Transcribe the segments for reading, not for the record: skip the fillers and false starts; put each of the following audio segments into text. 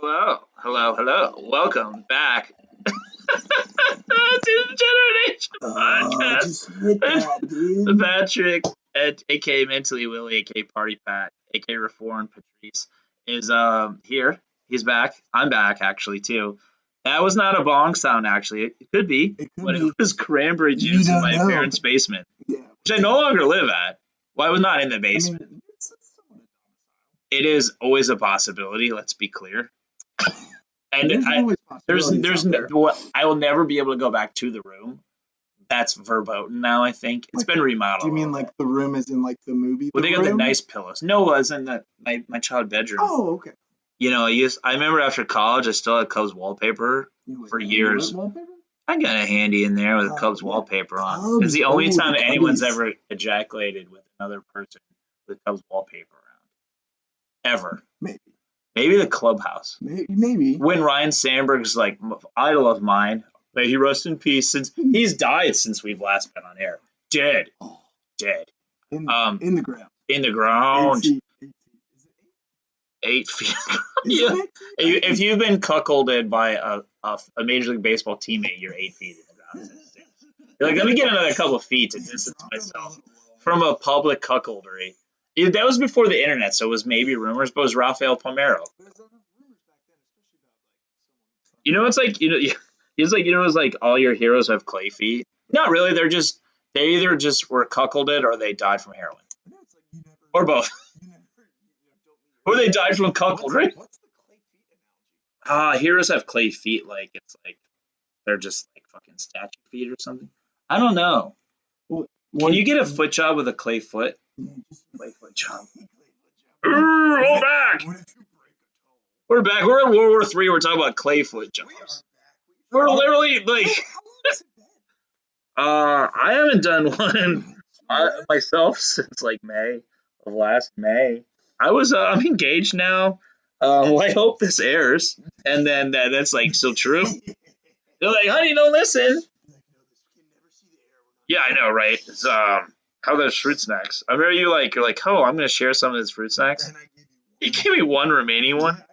Hello, hello, hello. Welcome back to the Generation Podcast. Just hit that, dude. Patrick, aka Mentally Willie, aka Party Pat, aka Reformed Patrice, is here. He's back. I'm back actually too. That was not a bong sound actually. It could be, It could but be. it was cranberry You juice in don't my know. parents' basement, Yeah. which I no longer live at. Well, I was not in the I basement. mean, it's somewhat It is always a possibility. Let's be clear. And There's always there's possibilities out there. I will never be able to go back to the room. That's verboten now. I think it's been remodeled. Do you mean like the room is in like the movie? Well, they got the room? nice pillows. No, it was in my child bedroom. Oh, okay. You know, I remember after college, I still had Cubs wallpaper for years. Wallpaper? I got a handy in there with Cubs Yeah. wallpaper on. Cubs, It's the only time the anyone's Cubbies. ever ejaculated with another person with Cubs wallpaper around. Ever. Maybe the clubhouse. Maybe. When Ryan Sandberg's like idol of mine, may he rest in peace. Since he's died since we've last been on air, dead. In the ground. In the ground, 8 feet. 8 feet. Is Yeah. it 8 feet? If you've been cuckolded by a Major League Baseball teammate, you're 8 feet in the ground. You're like, let me get another couple of feet to distance myself from a public cuckoldry. Yeah, that was before the internet, so it was maybe rumors, but it was Rafael Palmeiro. You know, it's like it's like all your heroes have clay feet. Not really. They either just were cuckolded or they died from heroin, or both, or they died from cuckoldry. What's the clay feet analogy? Heroes have clay feet, like it's like they're just like fucking statue feet or something. I don't know. Can you get a foot job with a clay foot? Clay foot job. We're back. We're back. We're in World War III. We're talking about clay foot jobs. We're literally like, I haven't done one myself since like May of last May. I'm engaged now. I hope this airs, and then that's like still true. They're like, honey, don't listen. Yeah, I know, right? It's, how are those fruit snacks? I remember you're like, oh, I'm gonna share some of these fruit snacks. You gave me one remaining one.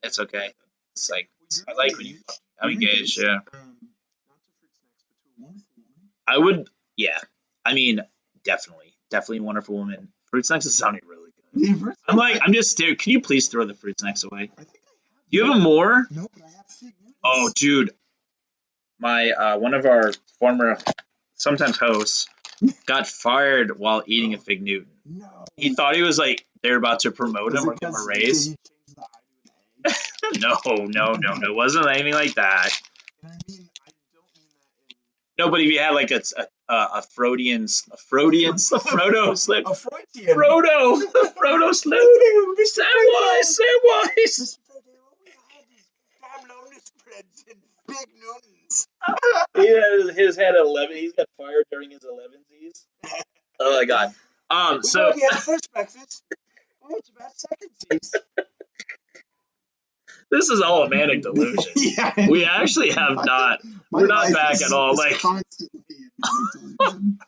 It's okay. It's like I like when I'm engaged. Yeah, I would. Yeah, I mean, definitely Wonderful Woman. Fruit snacks is sounding really good. I'm just staring. Can you please throw the fruit snacks away? Do you have more? No, but I have Fig Newtons. Oh, dude, my one of our former, sometimes hosts, got fired while eating a Fig Newton. No. He thought he was like they're about to promote him or give him a raise. No, it wasn't anything like that. And I don't mean that in... No, but if you had like a Freudian Frodo slip, A Freudian. Frodo slip, Samwise. Big Newtons. His had 11. He's got fired during his 11s. Oh my god. So We had first breakfast. Oh, it's about secondsies. this is all a manic delusion. Yeah. We actually have not. We're not back at all. Like constantly in manic delusion.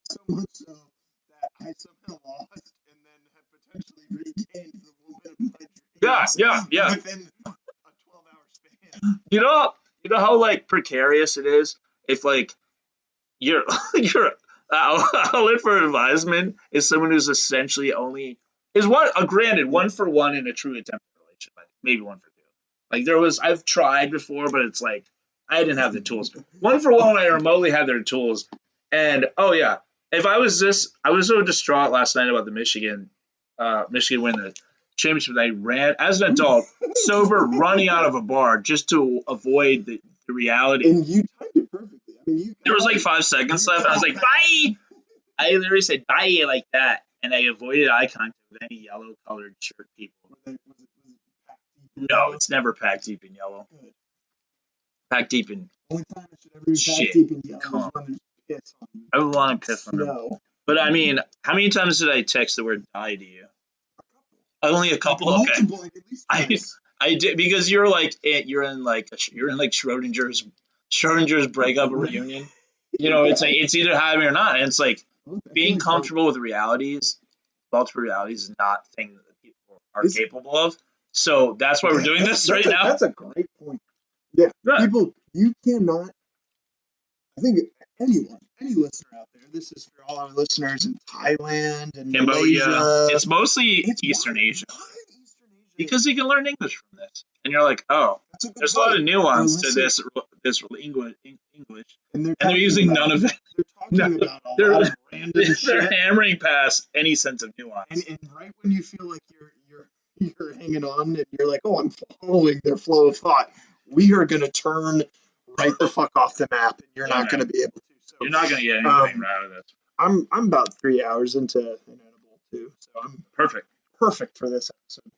So much so that I somehow lost and then have potentially regained the woman of my dreams. Yeah. Within a 12-hour span. You know how like precarious it is if like your outlet for advisement is someone who's essentially only is granted 1 for 1 in a true attempted relationship, maybe 1 for 2. Like I've tried before, but it's like I didn't have the tools. 1 for 1 when I remotely had their tools, and oh yeah, if I was so distraught last night about the Michigan win the championship that I ran as an adult, sober, running out of a bar just to avoid the reality. And you timed it perfectly. I mean, There was like 5 seconds left, and I was like, bye! I literally said bye like that, and I avoided eye contact with any yellow-colored shirt people. Was it packed deep in No, yellow? it's never packed deep in yellow. Good. Packed deep in... Only time it should ever be Shit. packed deep in yellow Come on. is when there's piss on you. I would want to piss on them. No. But I mean, how many times did I text the word die to you? Only a couple? Okay. Multiple, like, at least twice. I did, because you're in Schrodinger's breakup reunion. You know, it's like it's either happening or not, and it's like Okay. being comfortable with multiple realities is not a thing that people are capable of. So that's why we're doing this right now. That's a great point. Yeah, people, you cannot. I think anyone, any listener out there, this is for all our listeners in Thailand and Cambodia. Malaysia. It's mostly Eastern Asia. Because you can learn English from this. And you're like, oh, there's a lot of nuance to this English. And they're using none of it. They're talking about a lot of random shit. They're hammering past any sense of nuance. And right when you feel like you're hanging on and you're like, oh, I'm following their flow of thought, we are going to turn right the fuck off the map, and you're not going to be able to. So, you're not going to get anything out of this. I'm about 3 hours into an edible too, so I'm perfect for this episode.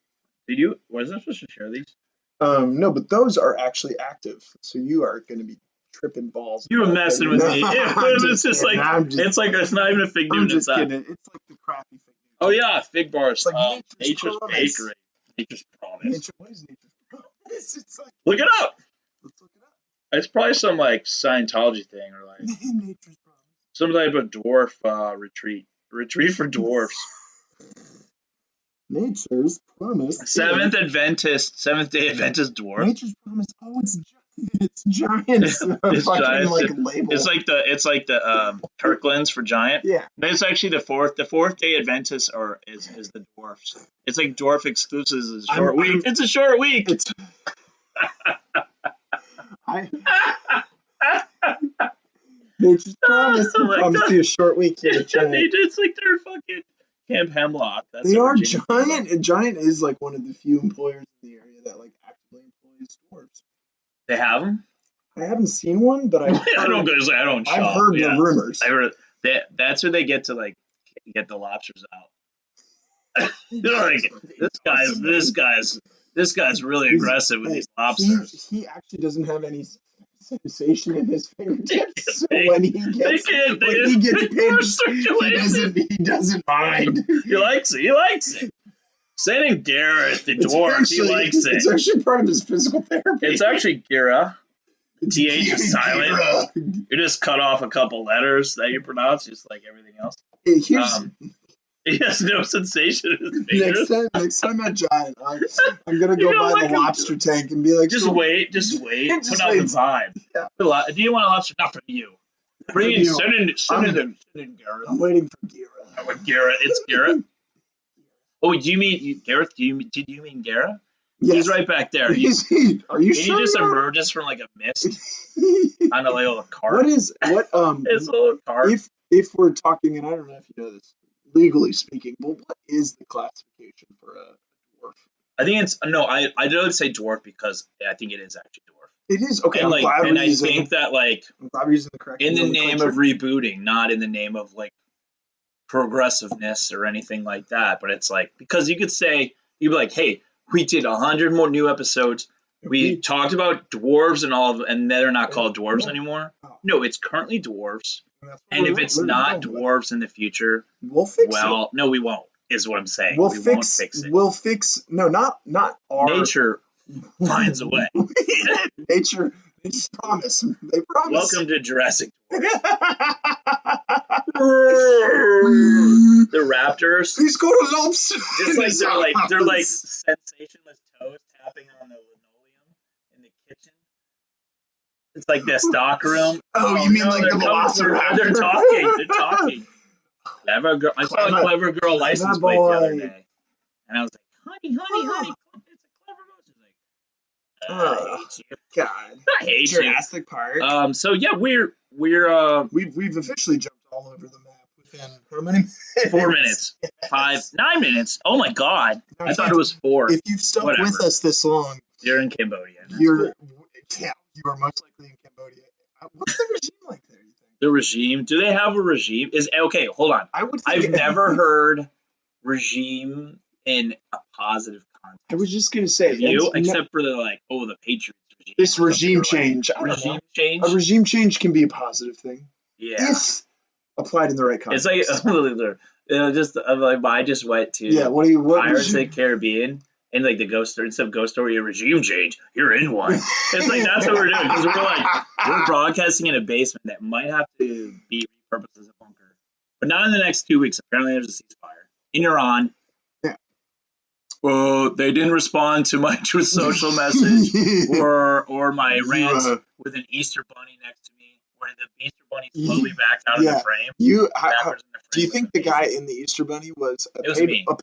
Was I supposed to share these? No, but those are actually active, so you are going to be tripping balls. You were messing with me. It's just like it's not even a fig Newton inside. It's like the crappy fig Newton. Oh yeah, fig bars. Like Nature's Bakery. Nature's Promise. What is Nature's Promise? It's like, look it up. Let's look it up. It's probably some like Scientology thing or like Nature's Promise. Some type of dwarf retreat for dwarfs. Nature's Promise. Seventh Day Adventist dwarf. Nature's Promise. Oh, it's giants. It's giants. Like label. It's like the Kirklands for giant. Yeah. It's actually the fourth day Adventists is the dwarfs. It's like dwarf exclusives is a short week. It's a short week. Nature's Promise. Promise you a short week. It's like their fucking Camp Hemlock. They are giant. And Giant is like one of the few employers in the area that like actively employs dwarves. They have them? I haven't seen one, but I've heard, I don't shop. I've heard the rumors. I heard that's where they get to like get the lobsters out. Like, this guy's really aggressive with these lobsters. He actually doesn't have any sensation in his fingertips. So when he gets pinched, he doesn't mind. He likes it. Sending Garrett, the dwarf, he likes it. It's actually part of his physical therapy. It's actually Gira. TH is silent. You just cut off a couple letters that you pronounce, just like everything else. He has no sensation in his fingers. Next time at Giant, I'm going to go by the lobster tank and be like... Just wait. Put out the vibe. Yeah. Do you want a lobster? Not for you. Send in Garrett. I'm waiting for Gira. Garrett. It's Garrett. Oh, do you mean Gareth? Did you mean Garrett? Yes. He's right back there. Are you sure? He just emerges from like a mist on a little cart. It's a little cart. If we're talking, and I don't know if you know this, legally speaking, but what is the classification for a dwarf? I think I don't say dwarf because I think it is actually dwarf. It is okay. And I think that I'm glad we're using the correct in the name of rebooting, not in the name of like progressiveness or anything like that. But it's like because you'd be like, hey, we did 100 more new episodes. We talked about dwarves and all of, and they're not called dwarves anymore. No, it's currently dwarves. And if it's not dwarves in the future, we'll fix it. Well, no, we won't. Is what I'm saying. We won't fix it. We'll fix. No, not our. Nature finds a way. Nature's promise. They promise. Welcome to Jurassic. The raptors. Please go to lobster. Just like they're like sensationless toes tapping on the linoleum in the kitchen. It's like the stock room. Oh, you mean like the velociraptor? They're talking. I saw a clever girl license plate the other day, and I was like, honey, it's a clever mouse. I hate you. God, I hate Jurassic Park. So yeah, we've officially jumped all over the map within how many? 4 minutes, 9 minutes. Oh my god, I thought it was 4. If you've stuck with us this long, you're in Cambodia. You are most likely in Cambodia. What's the regime like there? You think? The regime? Do they have a regime? Okay, hold on. I've never heard regime in a positive context. I was just gonna say except for the Patriots regime. This regime change. Change. A regime change can be a positive thing. Yeah. If applied in the right context. It's like I just went to Pirates of the Caribbean. And like the ghost story, instead of ghost story, a regime change, you're in one. It's like that's what we're doing because we're broadcasting in a basement that might have to be repurposed as a bunker, but not in the next 2 weeks. Apparently, there's a ceasefire in Iran. Yeah. well, they didn't respond to my Truth Social message or my You, rant with an Easter bunny next to me, where the Easter bunny slowly backed out of the frame. Do you think the guy in the Easter Bunny was a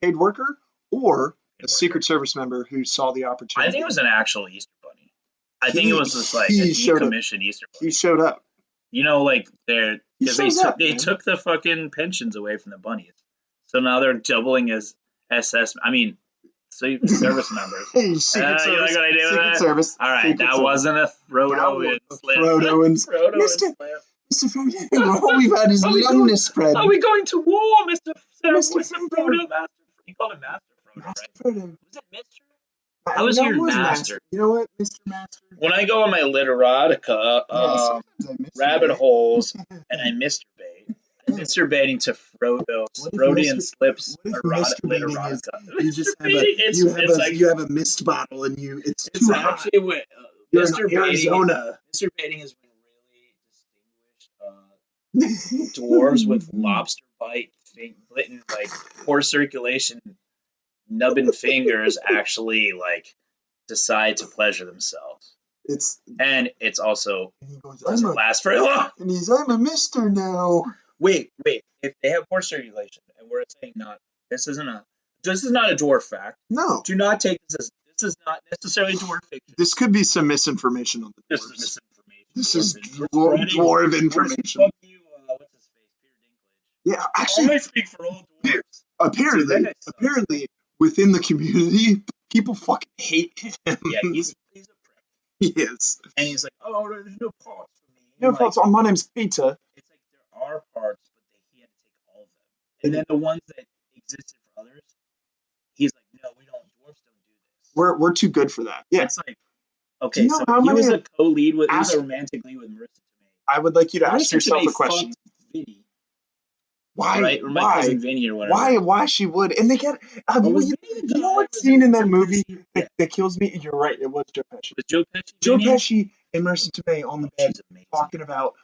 paid worker or a Secret Service member who saw the opportunity? I think it was an actual Easter bunny. I think it was just like a decommissioned Easter bunny. He showed up. You know, like they took the fucking pensions away from the bunnies, so now they're doubling as SS. I mean, service members. Hey, Secret Service. You like what I did with that? Service. All right, Secret that Service. wasn't a Frodo and slip. Frodo and slip. Mr. Frodo, all we've had is numbness spread. Are we going to war, Mr. Frodo? Master, you call him Master Frodo, Master right? Frodo. Was it Mr.? I was hearing Master. You know what, Mr. Master? When I go on my literotica rabbit holes and I masturbate, I'm masturbating to Frodo, Freudian slips literotica. You just have you have a mist bottle and it's too hot. Actually what masturbating is when really distinguished dwarves with lobster bite, like poor circulation, nubbin fingers actually like decide to pleasure themselves. It's also doesn't last very long. And I'm a mister now. Wait. If they have poor circulation, and we're saying this is not a dwarf fact. No. Do not take this is not necessarily dwarf fiction. This could be some misinformation on the dwarves. This is dwarf information. Fuck you, what's his face? Peter Dinklage. Yeah, actually, I speak for all dwarves. Apparently, within the community, people fucking hate him. Yeah, he's a prick. He is. And he's like, oh, there's no parts for me. No parts. My name's Peter. It's like there are parts, but he had to take all of them. And then the ones that existed for others, he's like, no, dwarves don't do this. We're too good for that. Yeah. It's like, okay, so he was a co-lead with, he was a romantic lead with Marissa Tomei. I would like you to ask yourself a question. Vinny. Why? Right? Or my cousin Vinny or whatever. Why she would? And they get. You know what scene in that movie that kills me? You're right. It was Joe Pesci. Was Joe Pesci? Joe Pesci and Marissa Tomei on the bed talking about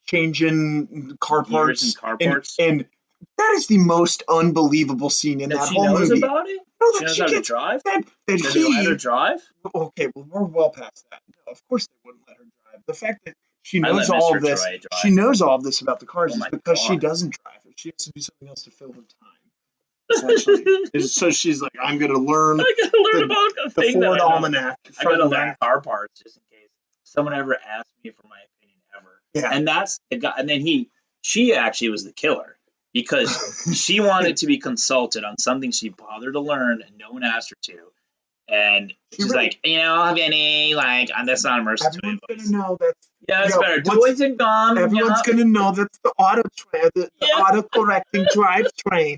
changing car parts and car parts. And that is the most unbelievable scene in that whole movie. She knows about it? No, she knows how to drive? Does he let her drive? Okay, well, we're well past that. No, of course they wouldn't let her drive. The fact that she knows all of this, she knows all of this about the cars is because she doesn't drive. She has to do something else to fill her time. Essentially. So she's like, I'm going to learn about a the thing Ford Almanac. I got to learn car parts just in case someone ever asked me for my opinion ever. Yeah. And that's the guy. And then she actually was the killer because she wanted to be consulted on something she bothered to learn and no one asked her to. And she's like, Vinny, like, that's not immersive. Everyone's going to know that. Yeah, it's better. Toys and gum. Everyone's going to know that's the auto-correcting drivetrain.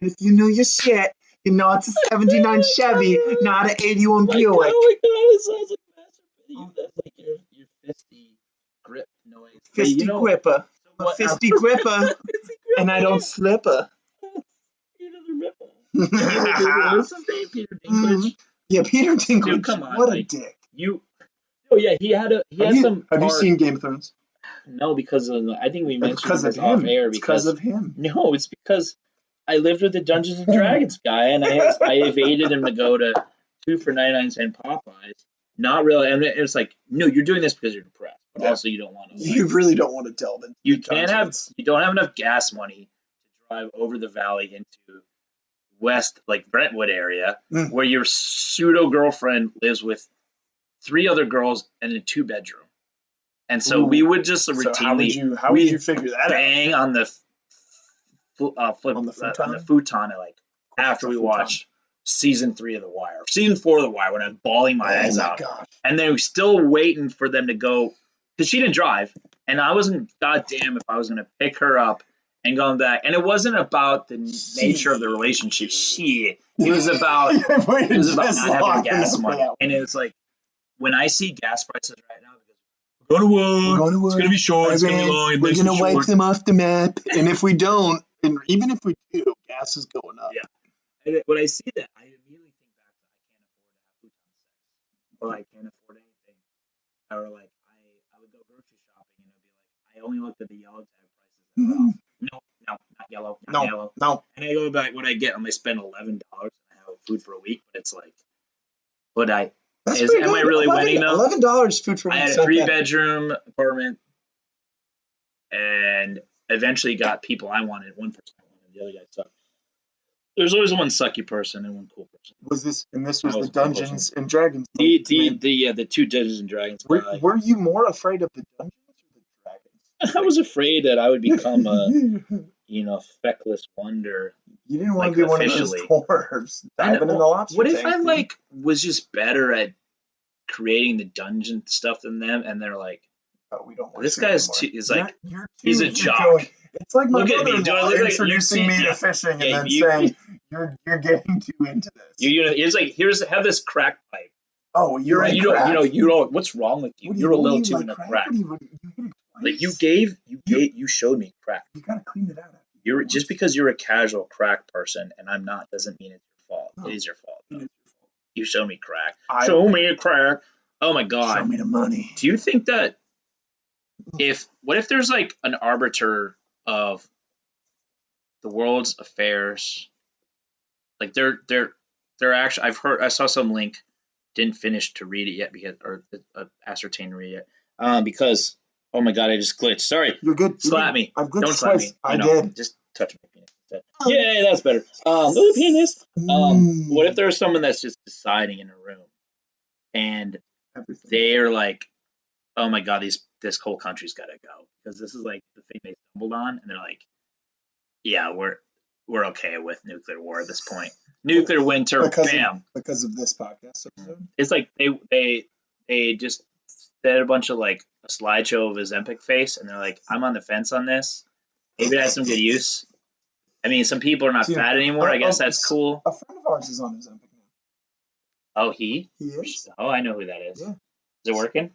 And if you know your shit, you know it's a 79 Chevy, not an 81 Buick. Oh my God, it sounds like masturbating. That's like your fisty grip noise. Fisty gripper. A fisty gripper. And I don't slip her. Peter the Ripper. What's his name? Peter Dinklage? Yeah, Peter Dinklage. Dude, come on. What a dick. Oh yeah, he had some. Have you seen Game of Thrones? No, because I think we mentioned because this of off him. air. Because of him. No, it's because I lived with the Dungeons and Dragons guy, and I evaded him to go to 2 for 99 Popeyes. Not really. And it's like, no, you're doing this because you're depressed, but also you don't want to. You really don't want to delve into. You don't have enough gas money to drive over the valley into West, like Brentwood area, where your pseudo girlfriend lives with 3 other girls in a 2-bedroom. And so we would just routinely how would you figure that bang out? on the futon like after we watched season 3 of The Wire, season 4 of The Wire, when I was bawling my eyes out. Gosh. And they were still waiting for them to go because she didn't drive, and I wasn't goddamn if I was going to pick her up and going back. And it wasn't about the nature of the relationship. It was about not having gas money. And it was like, when I see gas prices right now, we're going to work. It's going to be short. It's going to be long. We're going to wipe them off the map. And if we don't, and even if we do, gas is going up. Yeah. And when I see that, I immediately think back that I can't afford to have futon sex, or I can't afford anything, or like I would go grocery shopping and I'd be like, I only looked at the yellow tag prices. No, not yellow, not yellow. No. And I go back, what I get, I spend $11 and I have food for a week, but it's like, am I good. really winning though? $11 food for a week. I had a 3-bedroom apartment, and eventually got people I wanted. One person I wanted, the other guy sucked. There's always one sucky person and one cool person. This was the Dungeons and Dragons. The 2 Dungeons and Dragons. Were you more afraid of the dungeons or the dragons? I was afraid that I would become a feckless wonder. You didn't want to be one of those dwarves diving in the lobster tank. What if I was just better at creating the dungeon stuff than them, and they're like, oh, we don't want this guy's he's a jock. It's like my look at me. Do I look introducing me to fishing and then saying you're getting too into this? It's like have this crack pipe. Oh, you're right. You don't. What's wrong with you? You're a little too into crack. Like you showed me crack. You gotta clean it out. Just because you're a casual crack person and I'm not doesn't mean it's your fault. No. It is your fault. Though. You showed me crack. Show me a crack. Oh my God. Show me the money. Do you think that what if there's like an arbiter of the world's affairs? Like they're actually, I saw some link, didn't finish to read it yet ascertain to read it because oh my God, I just glitched. Sorry. You're good. Slap me. I've glitched Don't slap twice. me. I did. Just touch my penis instead. Yeah, that's better. Little penis. What if there's someone that's just deciding in a room and they're like, oh my God, this whole country's got to go because this is like the thing they stumbled on, and they're like, yeah, we're okay with nuclear war at this point. Nuclear winter, bam. Because of this podcast episode. It's like they just did a bunch of like a slideshow of his Ozempic face, and they're like, I'm on the fence on this. Maybe it has some good use. I mean, some people are not fat anymore. I guess that's cool. A friend of ours is on Ozempic now. Oh, he? He is. Oh, I know who that is. Yeah. Is it working?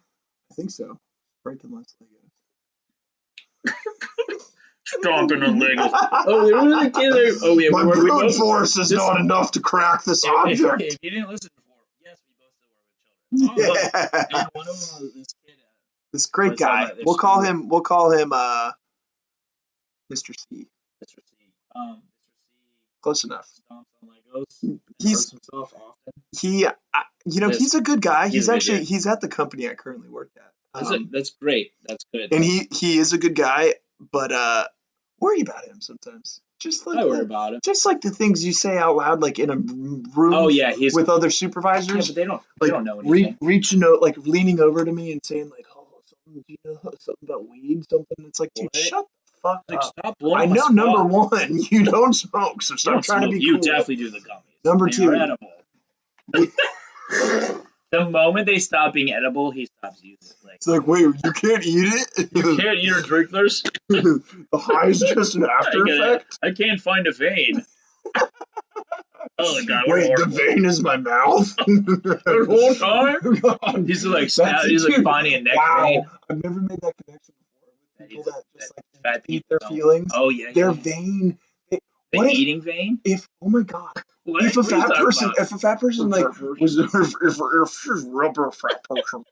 I think so. Breaking less legs. Stomping on legs. Oh, there was a kid there. Oh, yeah. My brute force is not enough to crack this object. If you didn't listen before, yes, we both still work with children. Yeah. And one of them was this kid. This great guy. We'll call him Mr. C. Mr. C. Mr. C. Close enough. Stomps on Legos. He's himself often. He's a good guy. He's at the company I currently work at. That's great. That's good. And he is a good guy, but worry about him sometimes. Just like I worry about him. Just like the things you say out loud, like in a room. Oh yeah, he's with other supervisors. Yeah, but they don't know anything. Reaching out, like leaning over to me and saying like, "Oh, something about weed, something." It's like, dude, shut the fuck up. Stop blowing I know. Number one, you don't smoke, so stop trying to be cool. You definitely do the gummies. Number two, the moment they stop being edible, he stops using it. It's like, wait, you can't eat it? You can't eat or drink this? The high is just an after effect? I can't find a vein. Oh, God. Wait, the vein is my mouth? The whole time? He's like finding a neck vein. I've never made that connection before. With people that just like eat their feelings. Oh, yeah. Their vein. Eating vein? Oh my God. If a fat person like was if rubber fat person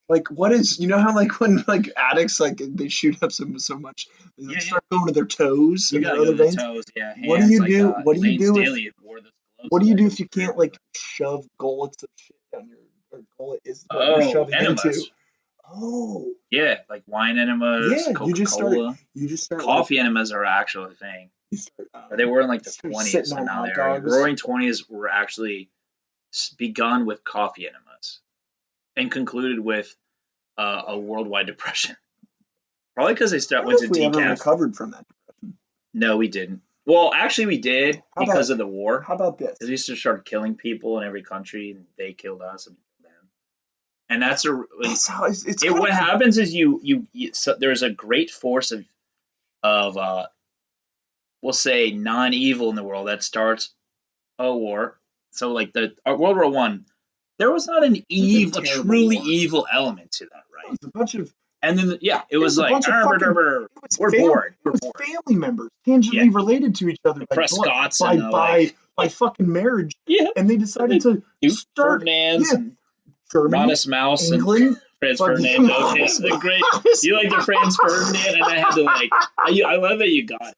like what is how like when like addicts like they shoot up so much they start going to their toes and their other veins. Toes, yeah. What do you do? What do you do if you can't like shove gullets of shit down your gullet is what you're shoving into? Oh. Yeah, like wine enemas, Coca-Cola. You just start coffee enemas are actually a thing. They were in like the 20s, and now they're roaring 20s were actually begun with coffee enemas and concluded with a worldwide depression. Probably because they went to decaf. We ever recovered from that depression? No, we didn't. Well, actually, we did because of the war. How about this? Because we used to start killing people in every country, and they killed us and them. And that's what happens is so there's a great force of we'll say non-evil in the world that starts a war. So like World War I, there was not a truly evil element to that, right? It was a bunch of and then it was like we're bored. We're bored. Family members tangibly related to each other by fucking marriage. Yeah, and they decided to start Ferdinand's Germany, Modest Mouse, England, Franz Ferdinand. The great. You like the Franz Ferdinand, and I had to I love that you got it.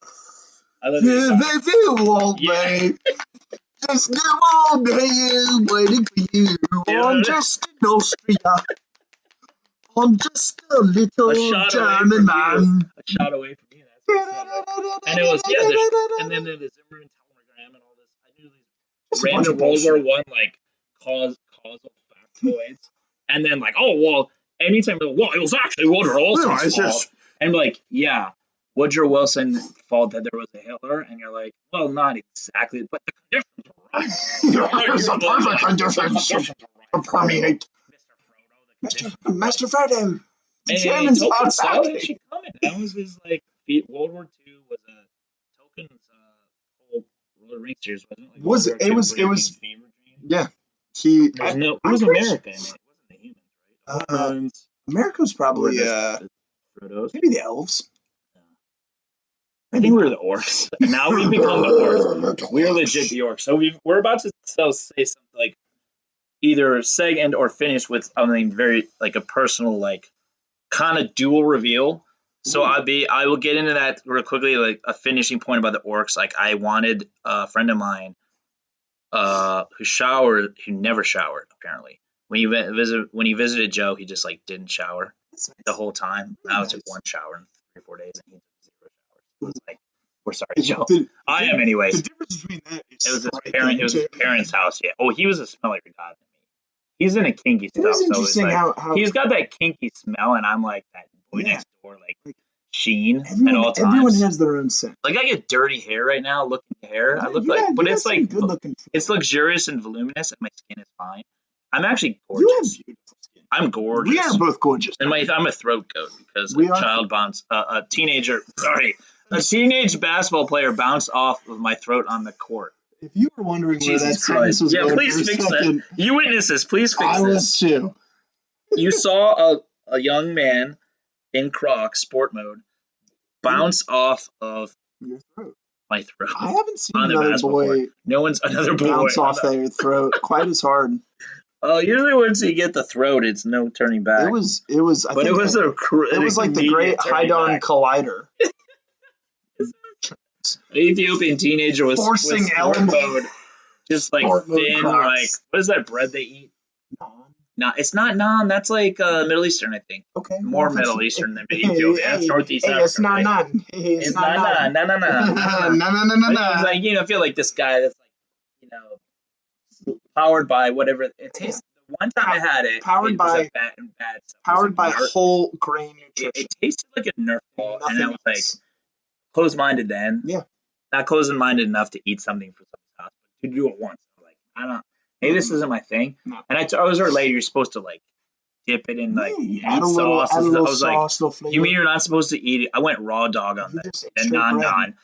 I love that. If you want me, just give all day waiting for you. I'm just in Austria. I'm just a little German man. A shot away from you. That's what right? And it was and then the Zimmerman telegram and all this. I knew these random World War One causal factoids, and then anytime it was actually Woodrow Wilson's fault, and Woodrow Wilson thought that there was a Hitler, and you're like, well, not exactly, but the conditions were right. The perfect conditions to permeate. Master Frodo. The Germans are back. That was his World War II was a Tolkien's whole Lord of the Rings series, wasn't it? It was yeah. It was America in it. It wasn't the humans, right? America's probably Frodo's. maybe the elves. I think we're the orcs. Now we've become the orcs. We're legit the orcs. So we're about to say something either seg or finish with something very a personal kind of dual reveal. So I will get into that real quickly, a finishing point about the orcs. I wanted a friend of mine who never showered apparently. When he visited Joe, he just didn't shower the whole time. I took one shower in 3 or 4 days, and he took 0 showers. It was we're sorry, Joe. I am anyways. The difference between that is it was his parents' house. Yeah. Oh, he was a smellier guy than me. He's in a kinky stuff. Interesting how he's got that kinky smell, and I'm that boy next door, sheen at all times. Everyone has their own scent. I get dirty hair right now. Look at the hair. I look but it's good looking. It's luxurious and voluminous, and my skin is fine. I'm actually gorgeous. You have beautiful skin. I'm gorgeous. We are both gorgeous. And I'm a throat goat because a teenage basketball player bounced off of my throat on the court. If you were wondering where that sentence was going, please fix that. You witnesses, please fix this. I was too. You saw a young man in Crocs sport mode bounce off of your throat. My throat. I haven't seen another boy. Another boy bounce off their throat quite as hard. Usually once you get the throat, it's no turning back. It was like the Great Hydon Collider. An Ethiopian teenager was forcing sport mode, just thin, what is that bread they eat? No, it's not naan. That's Middle Eastern, I think. Okay. More Middle Eastern than Ethiopian. That's Northeast Africa. It's not naan. It's not naan. I feel like this guy that's powered by whatever it tastes. The one time I had it, powered by whole grain nutrition. It tasted like a Nerf ball, and I was closed-minded then. Yeah. Not closed-minded enough to eat something for someone's house, but to do it once. I don't. Maybe this isn't my thing. No. And I was late. You're supposed to dip it in add a little sauce. I was sauce, you mean you're not supposed to eat it? I went raw dog on that. And non.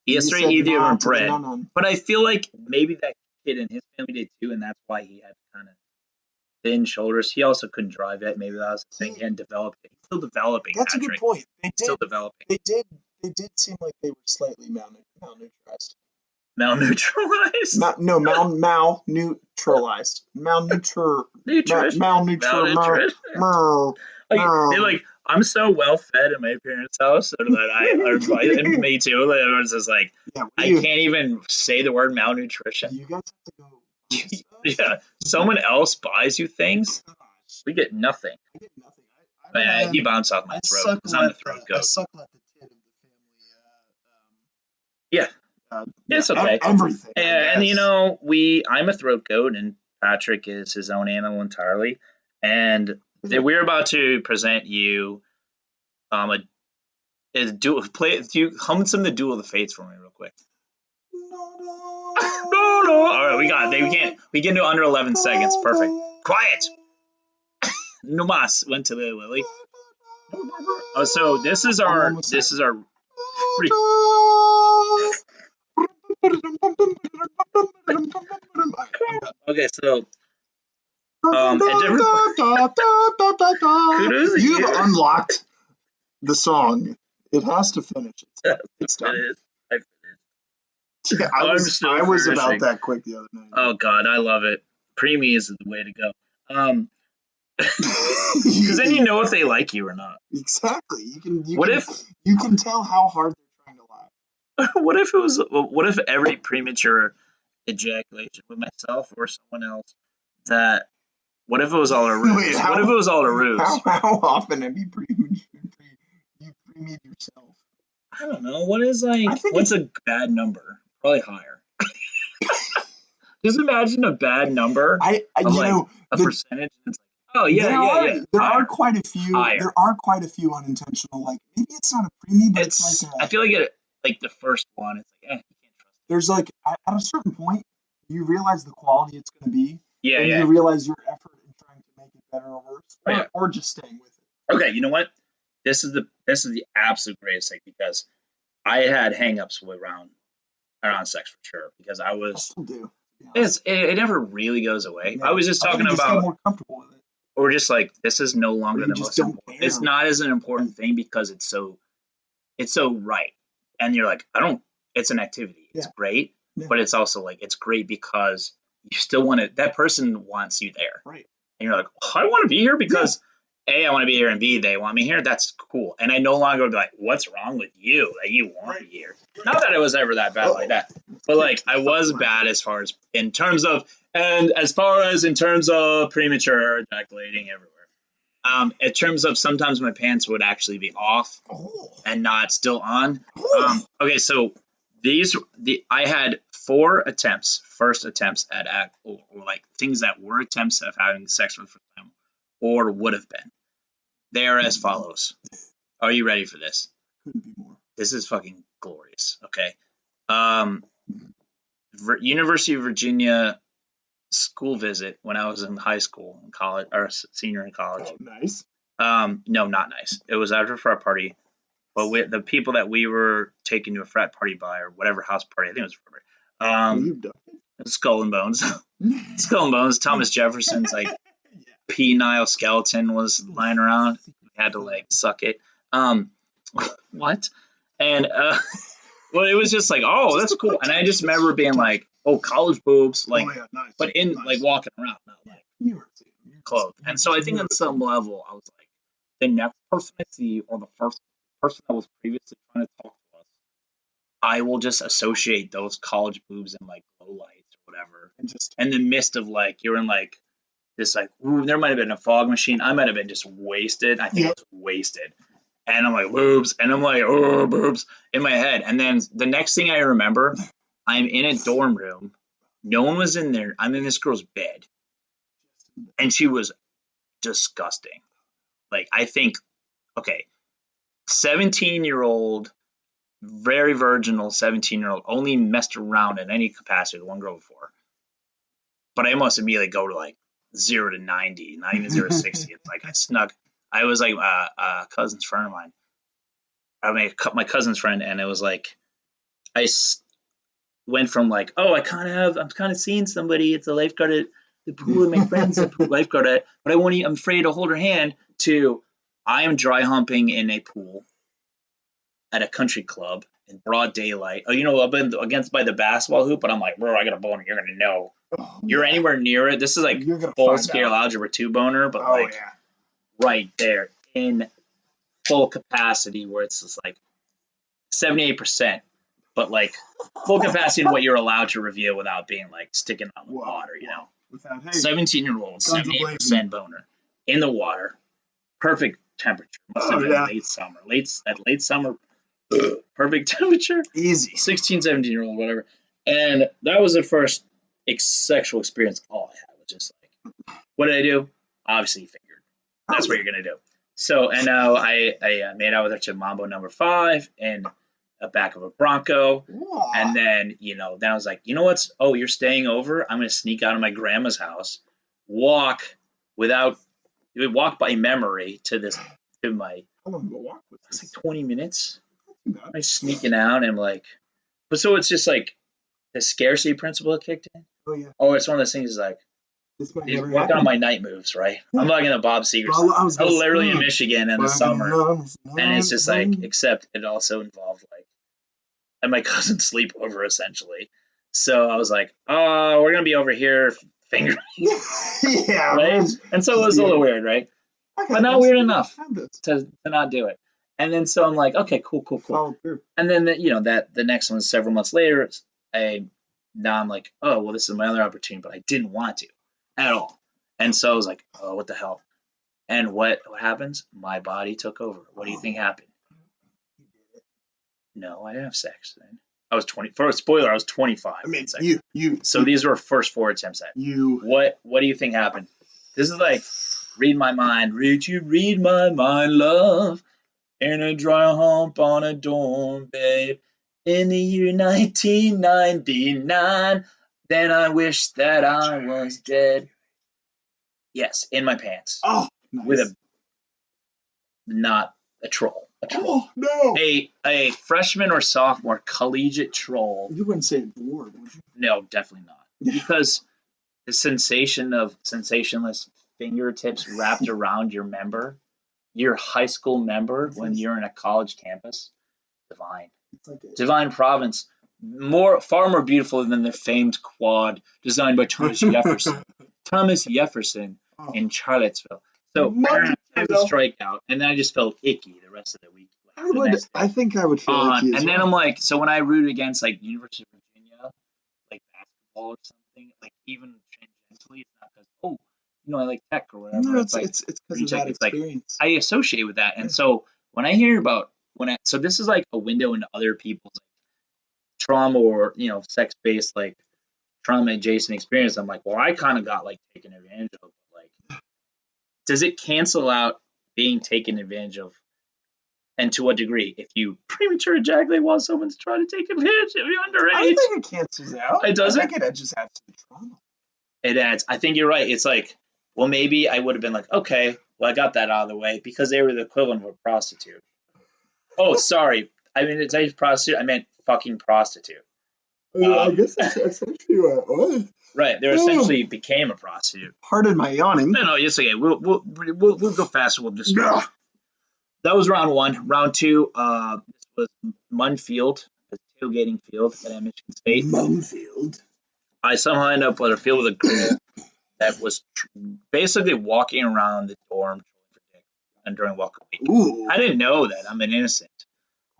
Yeah, straight Ethiopian bread. But I feel like maybe that kid and his family did too, and that's why he had kind of thin shoulders. He also couldn't drive yet. Maybe that was the thing. He hadn't developed it. He's still developing. That's Patrick. A good point. Still developing. They did seem like they were slightly malnourished. Malneutralized? Malneutralized. They're I'm so well fed in my parents' house, so that and me too. Everyone's just I can't even say the word malnutrition. You guys have to go. Yeah, someone else buys you things. We get nothing. I get nothing. He bounced off my throat. I'm a throat goat. I suckle at the tit of the family. Yeah. It's okay. Everything. And I'm a throat goat, and Patrick is his own animal entirely. And we're about to present you hum some of the Duel of the Fates for me real quick. No. All right, we got it. We can do under 11 seconds. Perfect. Quiet. No mas went to the Lily. Oh, so this is our okay, so you've unlocked the song. It has to finish. It's done. It is. Yeah, I was about that quick the other night. Oh God, I love it. Preemie is the way to go. Because then you know if they like you or not. Exactly. You can tell how hard they're trying to lie. What if every premature ejaculation with myself or someone else that what if it was all a ruse? Wait, What if it was all a ruse? How often have you pre-meed yourself? I don't know. What's a bad number? Probably higher. Just imagine a bad number percentage. It's like, oh yeah. There are quite a few. Higher. There are quite a few unintentional. Like maybe it's not a preemie, but it's like I feel like the first one. It's like, you can't trust. There's like at a certain point, you realize the quality it's going to be. Yeah, and you realize your effort in trying to make it better or worse, or just staying with it. Okay, you know what? This is the absolute greatest thing because I had hangups around sex for sure because I was. I still do. It never really goes away. Yeah. I was just talking about get more comfortable with it. Or just like this is no longer the most important. It's not as an important thing because it's so right. And you're like, it's an activity. It's great. Yeah. But it's also like it's great because you still want to that person wants you there. Right. And you're like, I want to be here because A, I want to be here, and B, they want me here. That's cool. And I no longer would be like, what's wrong with you that you want me here? Not that it was ever that bad like that. But like I was bad as far as in terms of premature ejaculating everywhere. In terms of sometimes my pants would actually be off and not still on. Okay, so I had 4 first attempts at or like things that were attempts of having sex for the first time or would have been. They are as follows. Are you ready for this? Couldn't be more. This is fucking glorious. Okay. University of Virginia school visit when I was in high school and college or senior in college. Oh, nice. No, not nice. It was after a frat party, but the people that we were taken to a frat party by or whatever house party, I think it was a frat party. Skull and Bones. Skull and Bones. Thomas Jefferson's like penile skeleton was lying around. We had to like suck it. What? And well, it was just like, oh, that's cool. And I just remember being like, oh, college boobs, like, nice. But in like walking around, not like clothes. And so I think on some level, I was like, the next person I see or the first person that was previously trying to talk to us, I will just associate those college boobs in like low lights or whatever. And just in the midst of like, you're in like this like, ooh, there might have been a fog machine. I might have been just wasted. I think I was wasted. And I'm like, boobs. And I'm like, oh, boobs in my head. And then the next thing I remember, I'm in a dorm room. No one was in there. I'm in this girl's bed. And she was disgusting. Like, I think, okay, 17-year-old, very virginal 17-year-old, only messed around in any capacity with one girl before. But I almost immediately go to like 0 to 90, not even 0 to 60. It's like I was like a cousin's friend of mine. I mean, my cousin's friend, and it was like I went from like, oh, I'm kind of seeing somebody. It's a lifeguard at the pool, and my friend's a lifeguard at, but I'm afraid to hold her hand. To I am dry humping in a pool at a country club in broad daylight. Oh, I've been against by the basketball hoop, but I'm like, bro, I got a boner. You're gonna know. You're anywhere near it. This is like full scale algebra 2 boner, but right there in full capacity where it's just like 78%, but like full capacity in what you're allowed to reveal without being like sticking out in the water, 17-year-old, 78% boner in the water, perfect temperature. Must have been late summer, perfect temperature. Easy. 16, 17-year-old, whatever. And that was the first sexual experience all I had was just like, what did I do? Obviously fingered. That's what you're going to do. So, and now I made out with her to Mambo number 5 in the back of a Bronco. Wow. And then, then I was like, you're staying over? I'm going to sneak out of my grandma's house, walk by memory to my, how long ago walk was this? It's like 20 minutes. I'm sneaking out and I'm like, but so it's just like the scarcity principle kicked in. Oh, yeah. Oh, it's one of those things like, he's working on my night moves, right? Yeah. I'm not gonna Bob Seger. I was literally in Michigan in the summer, and it's just like, except it also involved like, and my cousin sleepover essentially. So I was like, oh, we're gonna be over here fingering, yeah, right? And so it was a little weird, right? But not weird enough to not do it. And then so I'm like, okay, cool. Follow through. And then the next one, several months later, now I'm like, oh well, this is my other opportunity, but I didn't want to at all. And so I was like, oh, what the hell? And what happens? My body took over. What do you think happened? No, I didn't have sex then. I was 20. For a spoiler, I was 25. I mean, you. So these were first 4 attempts at. What do you think happened? This is like, read my mind. Read my mind, love. In a dry hump on a dorm, babe. In the year 1999. Then I wish that I was dead. Yes, in my pants. Oh, nice. With not a troll. A troll. Oh, no. A freshman or sophomore collegiate troll. You wouldn't say dwarf, would you? No, definitely not. Because the sensation of sensationless fingertips wrapped around your member, your high school member, when you're in a college campus, divine. It's like divine province. Far more beautiful than the famed quad designed by Thomas Jefferson. Thomas Jefferson in Charlottesville. So I was a strikeout, and then I just felt icky the rest of the week. I think I would feel icky as and then well. I'm like, so when I rooted against like University of Virginia, like basketball or something, like even tangentially, it's not because I like tech or whatever. No, it's because of that experience. Like, I associate with that, and so when I hear about so this is like a window into other people's trauma or sex-based like trauma adjacent experience. I'm like, well, I kind of got like taken advantage of. Like, does it cancel out being taken advantage of? And to what degree? If you premature ejaculate while someone's trying to take advantage of you underage, I don't think it cancels out. It doesn't. I think it just adds to the trauma. It adds. I think you're right. It's like, well, maybe I would have been like, okay, well, I got that out of the way because they were the equivalent of a prostitute. Oh, sorry. I mean, it's a prostitute. I meant fucking prostitute. I guess that's essentially what it was. Right. They essentially became a prostitute. Pardon my yawning. No, it's okay. We'll go faster. We'll just. No. That was round 1. Round 2, this was Munn Field, a tailgating field at Michigan State. Munn Field. I somehow ended up with a field with a girl that was basically walking around the dorm and during welcome week. Ooh. I didn't know that. I'm an innocent.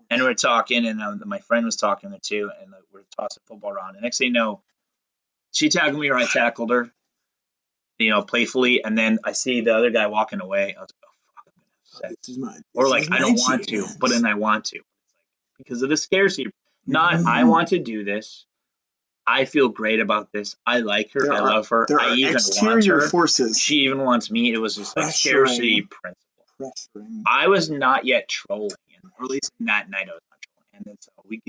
And we were talking, and my friend was talking there too, and we were tossing football around. And next thing you know, she tackled me or I tackled her, playfully. And then I see the other guy walking away. I was like, I don't want to, but then I want to because of the scarcity. I want to do this. I feel great about this. I like her. I love her. There I are even exterior want her. forces. She even wants me. It was just like scarcity principle. I was not yet trolling, or at least that night I was not trolling. And then so we're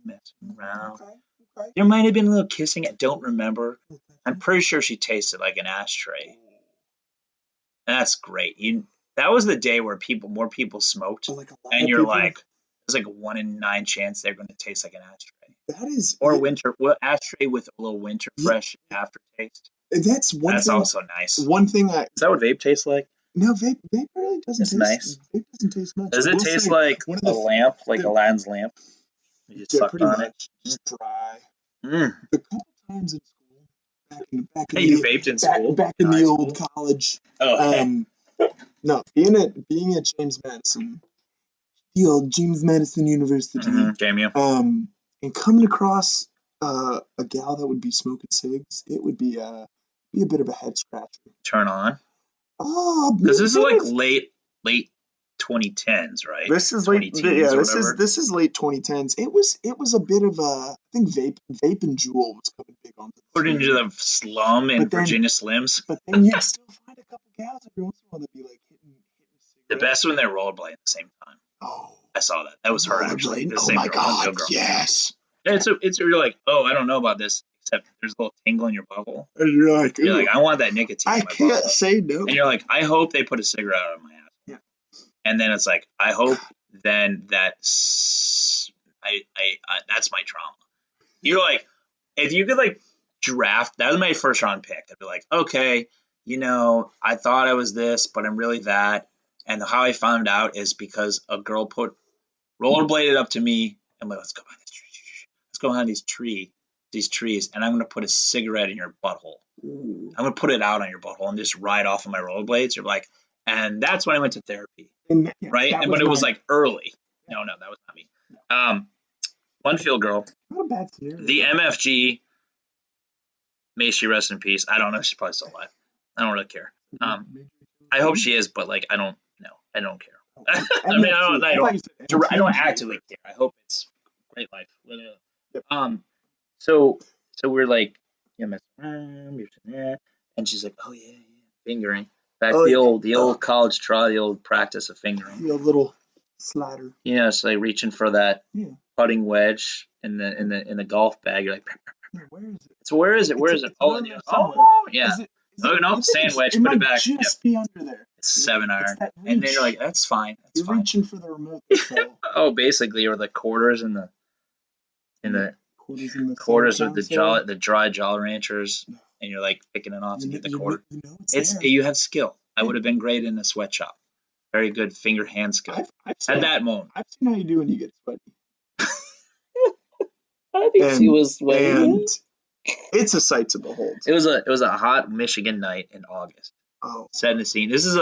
messing around. Okay. There might have been a little kissing. I don't remember. I'm pretty sure she tasted like an ashtray. And that's great. That was the day where more people smoked, and you're like, there's like a 1 in 9 chance they're going to taste like an ashtray. That is, ashtray with a little winter fresh aftertaste. That's also nice. One thing is that what vape tastes like? No, vape really doesn't. It's nice. Vape doesn't taste much. Does it taste like a lamp, like Aladdin's lamp? You just sucked on it. Just dry. The couple times in school, back in you vaped in school? Back in the old college. Oh, okay. No, being at James Madison, the old James Madison University, JMU. And coming across a gal that would be smoking cigs, it would be a bit of a head scratcher. Turn on. Oh, because this is like late 2010s, right? This is late. Yeah, this is late 2010s. It was a bit of a. I think vape and Juul was coming big on. Put into the slum in Virginia Slims. But then you'd still find a couple gals every once in a while that'd be like hitting the best when they're rollerblading at the same time. Oh, I saw that. That was her actually. The same my girl, God! Yes. It's you're like, oh, I don't know about this, except there's a little tingle in your bubble. And you're like, I want that nicotine. I can't say no. And you're like, I hope they put a cigarette out of my ass. Yeah. And then it's like, I hope then that's that's my trauma. You're like, if you could like draft, that was my first round pick. I'd be like, okay, I thought I was this, but I'm really that. And how I found out is because a girl rollerbladed up to me and like, let's go behind this tree. Let's go behind these trees, and I'm going to put a cigarette in your butthole. Ooh. I'm going to put it out on your butthole and just ride off on my rollerblades. You're like, and that's when I went to therapy. right? And when it was like early. No, that was not me. One field girl. Not a bad scenario. The MFG, may she rest in peace. I don't know. She's probably still alive. I don't really care. I hope she is, but like I don't know. I don't care. I mean, I don't actively care. I hope it's great life. Yep. So we're like, messing around, and she's like, oh yeah, fingering. In fact, the old college try, the old practice of fingering. The little slider. Yeah, it's like reaching for that putting wedge in the golf bag. You're like, where is it? So where is it? Where is it? Oh, yeah. No, sand wedge. Put it back. Just be under there. It's 7-iron, and then you're like, that's fine. You're reaching for the remote control. Oh, basically, or the quarters in the quarters of the dry Jolly Ranchers, and you're like picking it off to get the quarter. You have skill. I would have been great in a sweatshop. Very good hand skill. At that moment, I've seen how you do when you get sweaty. I think she was sweaty. And it's a sight to behold. It was a hot Michigan night in August. Oh, setting the scene. This is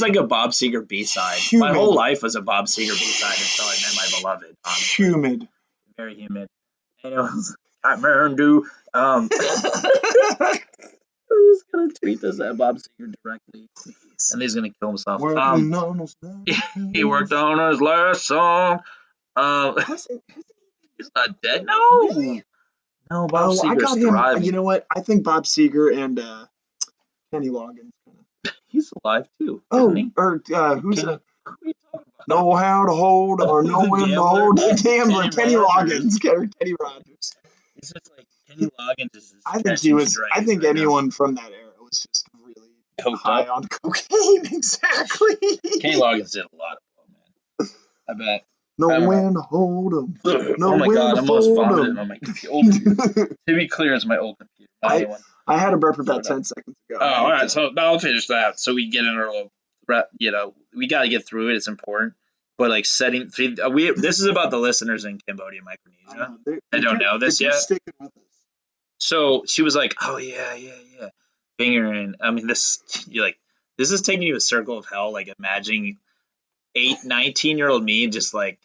like a Bob Seger B-side. My whole life was a Bob Seger B-side until I met my beloved. Honestly. Humid. Very humid. And it was Kathmandu. I was gonna tweet this at Bob Seger directly, and he's gonna kill himself. He worked on his last song. He's not dead. No. No, Bob Seger's I got him. thriving. You know what? I think Bob Seger and Kenny Loggins. He's alive too. Oh, or who's that? Know how to hold or know when to hold the gambler. Kenny Loggins or Kenny Rogers. It's just like Kenny Loggins is. I think anyone from that era was just really high on cocaine. Exactly. Kenny Loggins did a lot of it, man. I bet. Know when to hold them. Oh my god, I almost vomited on my computer. To be clear, it's my old computer. I had a burp about 10 seconds ago. Oh, all right. So now I'll finish that. So we get in our little, we got to get through it. It's important. But like this is about the listeners in Cambodia, Micronesia. They don't know this yet. Sticking with us. So she was like, "Oh yeah, fingering." I mean, this is taking you to a circle of hell. Like imagining 19-year-old me just like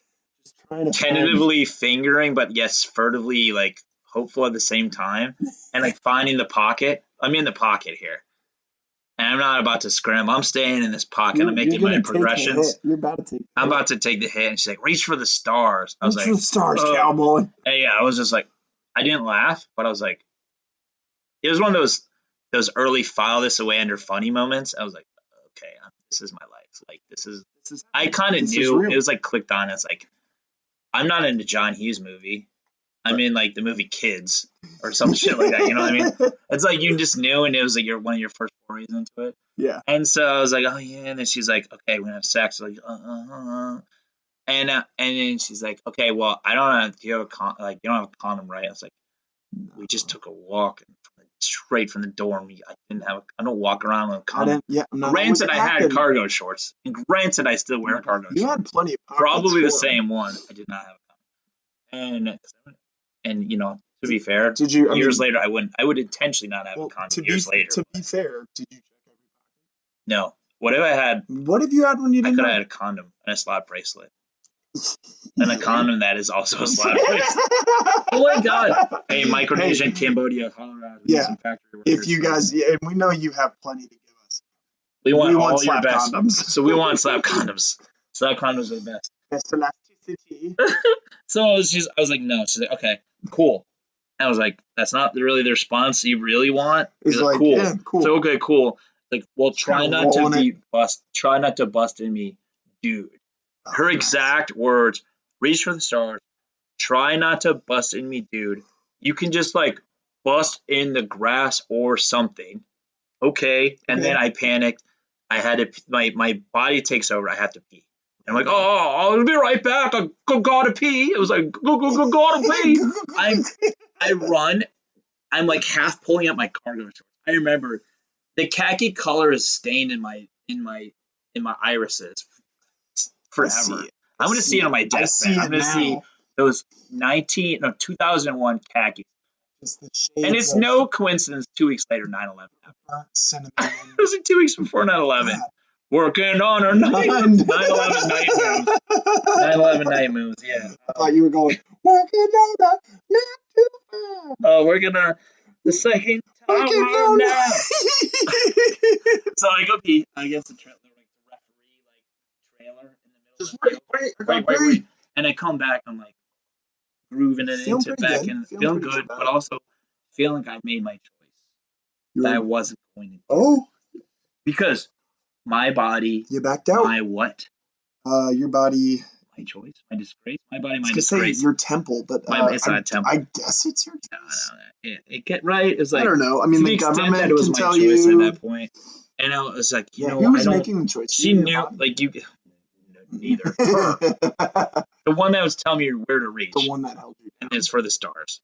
tentatively fingering, but yes, furtively like hopeful at the same time, and like finding the pocket. I'm in the pocket here, and I'm not about to scrim. I'm staying in this pocket. I'm making my progressions. You're about to take. I'm about to take the hit, and she's like, "Reach for the stars." I was like, "Reach for the stars, cowboy." And yeah, I was just like, I didn't laugh, but I was like, it was one of those early file this away under funny moments. I was like, okay, this is my life. Like this is. I kind of knew it was like clicked on. It's like, I'm not into John Hughes movie. I'm in like the movie Kids or some shit like that. You know what I mean? It's like you just knew, and it was like one of your first forays into it. Yeah. And so I was like, oh yeah. And then she's like, okay, we're gonna have sex. Like, And then she's like, okay, well, I don't have. Do you have you don't have a condom, right? I was like, we just took a walk straight from the dorm. I don't walk around with a condom. Granted, I had cargo shorts. And granted, I still wear cargo shorts. You had plenty of pockets. Probably the same one. I did not have a condom. And to be fair, years later, I would intentionally not have a condom years later. To be fair, did you check every pocket? No. What if I had? What if you had when you didn't? I could have had a condom and a slap bracelet. And a condom that is also a slap bracelet. Oh my god! Hey, Micronesia, Cambodia, Colorado. Yeah. If you guys, and we know you have plenty to give us. We want all your slap best. Condoms. So we want slap condoms. Slap condoms are the best. Best elasticity. So I was like, no. She's like, okay, cool. And I was like, that's not really the response you really want. It's like, cool. Yeah, cool. So okay, cool. Like, well, try not to bust in me, dude. Her exact words, reach for the stars, try not to bust in me, dude. You can just like bust in the grass or something. Okay. And then I panicked. I had to, my body takes over. I have to pee. And I'm like, oh, I'll be right back. I gotta pee. It was like, gotta pee. I run. I'm like half pulling up my cargo shorts. I remember the khaki color is stained in my irises forever. I'm gonna see it on my deathbed. I'm gonna see those 2001 khakis. And it's no coincidence 2 weeks later, 9/11 happened. It was 2 weeks before 9/11. Working on our 9/11 night moves. 9/11 night moves, yeah. I thought you were going, working on the not too far. Oh, we're gonna the second tower now. So I go pee against the referee trailer in the middle of the field. Wait. And I come back, I'm like grooving it into back and feeling good, but also feeling like I made my choice. That I wasn't going to do. Oh. Because my body. You backed out. My what? Your body. My choice, my disgrace, my body, my disgrace. Say your temple, but it's not a temple. I guess it's your choice. No. It get right. It's like I don't know. I mean, the government that it was can my tell choice you at that point, and I was like, you know, who was I don't. Making the choice? She knew, like you. Neither. Her. The one that was telling me where to reach. The one that held you down. And it's for the stars.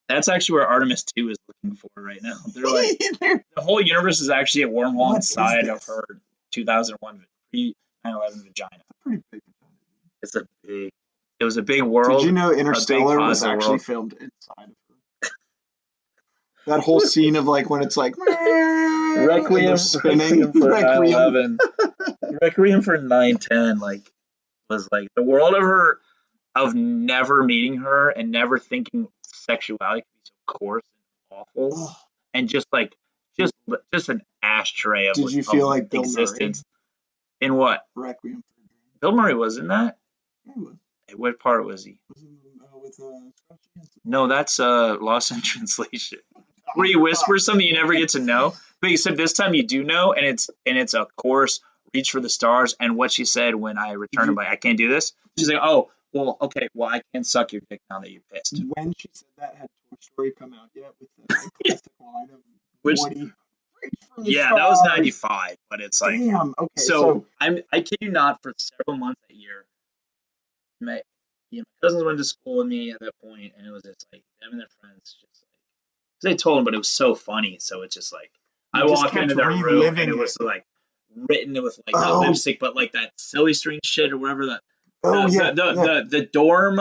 That's actually where Artemis 2 is looking for right now. They're like the whole universe is actually a wormhole inside of her 2001 pre-9/11 vagina. Pretty big. It was a big world. Did you know Interstellar was actually filmed inside of her? That whole scene of like when it's like Requiem spinning for 9/11. Requiem for 9/10 like was like the world of her of never meeting her and never thinking sexuality could be so coarse and awful and just an ashtray of Did you feel like Bill existence. Murray? In what? Requiem. Bill Murray was in that? Yeah, he was. What part was he? No, that's Lost in Translation. Where you whisper something you never get to know, but except this time you do know, and it's a course reach for the stars. And what she said when I returned, I can't do this. She's like, oh, well, okay, well, I can't suck your dick now that you're pissed. When she said that, had Toy Story come out yet with the classic line of Woody? Yeah, that was 95, but it's like, damn. Okay, so I kid you not, for several months that year, my cousins went to school with me at that point, and it was just like them and their friends just like, because they told them, but it was so funny. So it's just like I walk into their room and it was like written with like not lipstick, but like that silly string shit or whatever that. The dorm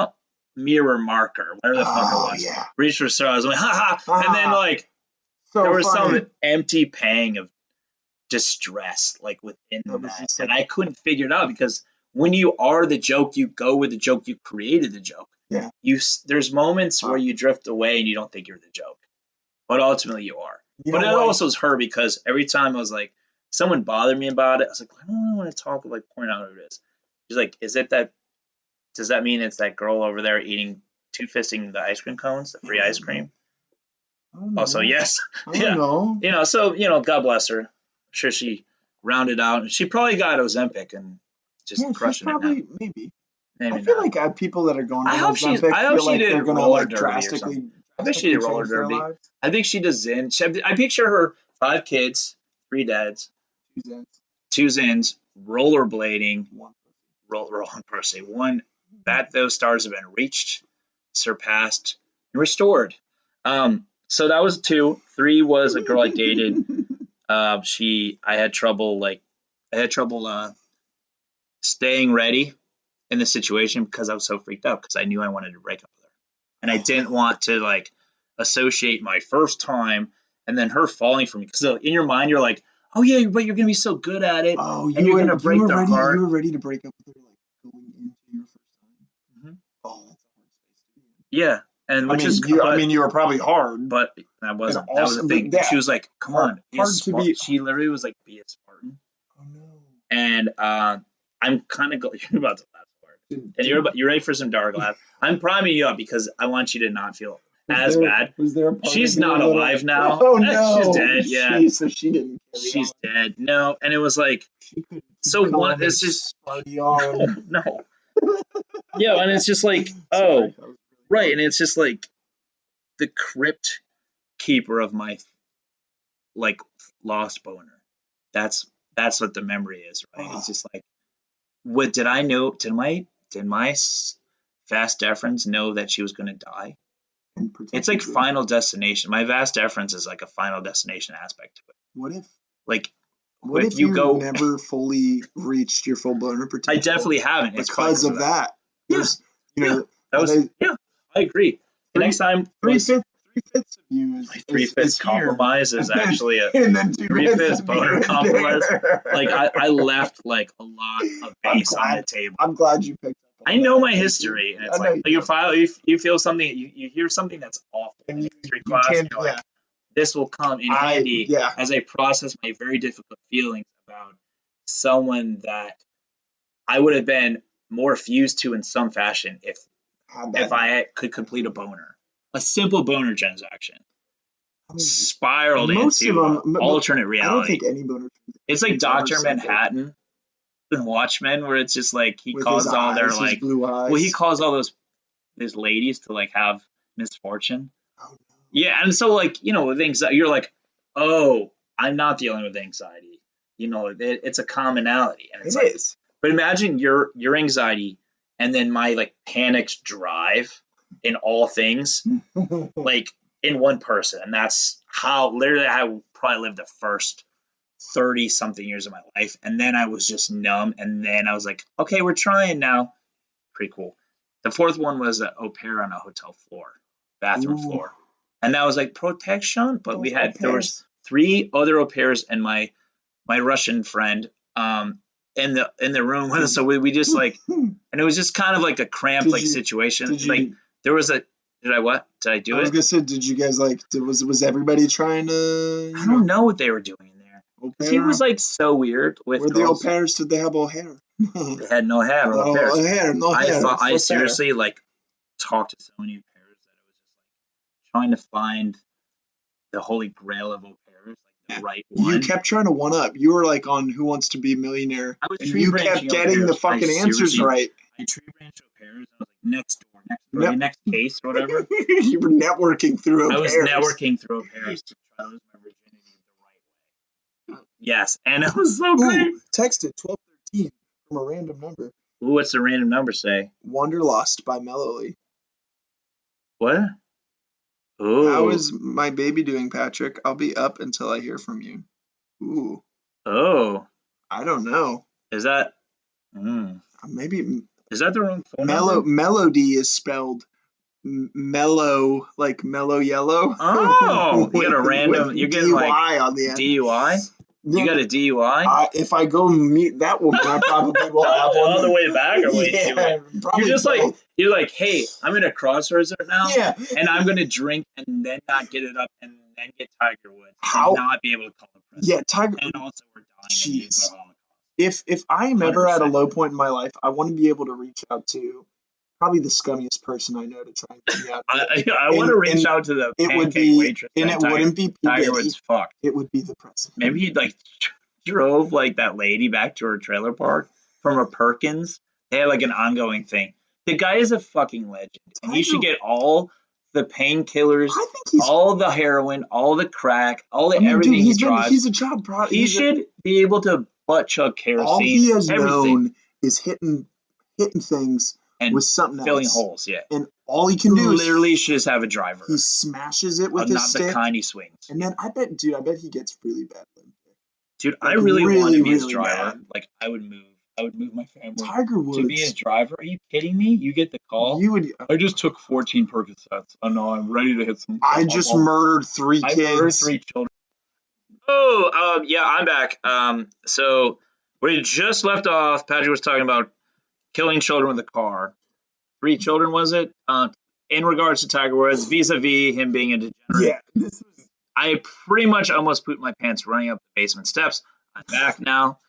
mirror marker, whatever the fuck it was. Yeah. Reach for stars. I'm like, ha ha, and then like there was some empty pang of distress like within that, and I couldn't figure it out because. When you are the joke, you go with the joke. You created the joke. Yeah. There's moments where you drift away and you don't think you're the joke, but ultimately you are. But it also was her because every time I was like, someone bothered me about it. I was like, I don't really want to talk, like point out who it is. She's like, is it that? Does that mean it's that girl over there eating two-fisting the ice cream cones, the free ice cream? Also, yes. I don't know. So God bless her. I'm sure she rounded out, and she probably got Ozempic and. Just crushing probably, it now. Maybe I feel like people that are going to Ozempic feel like they're going to like drastically. I think she did roller derby. I think she does Zen. I picture her 5 kids, 3 dads, 2 Zins, rollerblading, roller per se. One that those stars have been reached, surpassed, and restored. So that was 2. 3 was a girl I dated. I had trouble staying ready in the situation because I was so freaked out because I knew I wanted to break up with her. And I didn't want to like associate my first time and then her falling for me. Because in your mind, you're like, oh yeah, but you're going to be so good at it. Oh, and you're going to break their heart. You were ready to break up with her like going into your first time. Mm-hmm. Oh, that's a hard space to be in. Yeah. And you were probably hard. But that wasn't. That was the thing. She was like, come on. She literally was like, be a Spartan. Oh no. And I'm kind of you're about to laugh hard, and you're ready for some dark laugh. I'm priming you up because I want you to not feel as bad. Was there a part She's not alive now. Oh no, she's dead. Yeah, so she didn't. She's dead. No, and it was like so. One, it's just no. Yeah, and it's just like right, and it's just like the crypt keeper of my like lost boner. That's what the memory is, right? It's just like. What did I know? Did my vast deference know that she was going to die? It's like Final Destination. My vast deference is like a Final Destination aspect to it. What if you never fully reached your full boner potential? I definitely haven't. Because of that. Yeah. I agree. The next time, 3/5 3/5 of you is My 3/5 compromise is actually a and then 3/5 boner compromise. Like I left like a lot of base on the table. I'm glad you picked up. I know my history, and it's like you feel something, you hear something that's awful in history class, and you're like, this will come in handy as I process my very difficult feelings about someone that I would have been more fused to in some fashion if I could complete a boner. A simple boner transaction spiraled into alternate reality. I don't think any boner. It's like Dr. Manhattan and Watchmen, where it's just like he calls all their like blue eyes. Well, he calls all those ladies to like have misfortune. Oh, no. Yeah, and so like with anxiety, you're like, oh, I'm not dealing with anxiety. It's a commonality, and it is. But imagine your anxiety, and then my like panicked drive in all things, like in one person, and that's how literally I probably lived the first 30-something years of my life, and then I was just numb, and then I was like, okay, we're trying now. Pretty cool. The fourth one was an au pair on a hotel floor, bathroom floor, and that was like protection. But there was 3 other au pairs and my Russian friend in the room with us, so we just like, and it was just kind of like a cramped situation. Like there was a. Did I do it? I was gonna say, did you guys like? Was everybody trying to? I don't know what they were doing in there. He was like so weird with. Were the au pairs? Did they have all hair? They had no hair. No hair. I seriously like talked to so many au pairs that I was just like trying to find the holy grail of au pairs, like the right one. You kept trying to one up. You were like on Who Wants to Be a Millionaire, and you kept getting the fucking answers right. I tree branched au pairs. I was like next door, next case, or whatever. You were networking through au pairs. I was networking through au pairs to try to lose my virginity the right way. Yes, and it was so great. Texted 1213 from a random number. Ooh, what's the random number say? Wanderlust by Mellowly. What? Ooh. How is my baby doing, Patrick? I'll be up until I hear from you. Ooh. Oh. I don't know. Is that? Maybe. Is that the wrong phone number? Melody is spelled mellow, like mellow yellow. Oh, you got a random. You're getting DUI like on the end. DUI. You got a DUI? If I go meet that woman, I probably will have one. On the way back or way to it? You're just both. You're like, hey, I'm in a crossroads right now, and I'm gonna drink and then not get it up and then get Tiger Woods and not be able to call the president. Yeah, Tiger. And also we're dying. Jeez. If I am ever at a low point in my life, I want to be able to reach out to probably the scummiest person I know to try and get me out. I want to reach out to the pancake waitress. And it wouldn't be Tiger Woods fucked. It would be the president. Maybe he'd like drove like that lady back to her trailer park from a Perkins. They had like an ongoing thing. The guy is a fucking legend, and he should get all the painkillers, all the heroin, all the crack, everything he drives. He's a job product. He should be able to butt chug kerosene. All he has known is hitting things and with something filling else. Holes. Yeah, and all he can do literally should just have a driver. He smashes it with his stick, not the kind he swings. And then I bet he gets really bad. Dude, I really want to be his driver. Bad. Like I would move my family Tiger Woods to be his driver. Are you kidding me? You get the call. I just took 14 Percocets. Oh no, I'm ready to hit some. I just murdered 3 kids. I murdered 3 children. Oh, yeah, I'm back. So we just left off. Patrick was talking about killing children with a car. 3 children, was it? In regards to Tiger Woods, vis-a-vis him being a degenerate. Yeah, I pretty much almost pooped my pants running up the basement steps. I'm back now.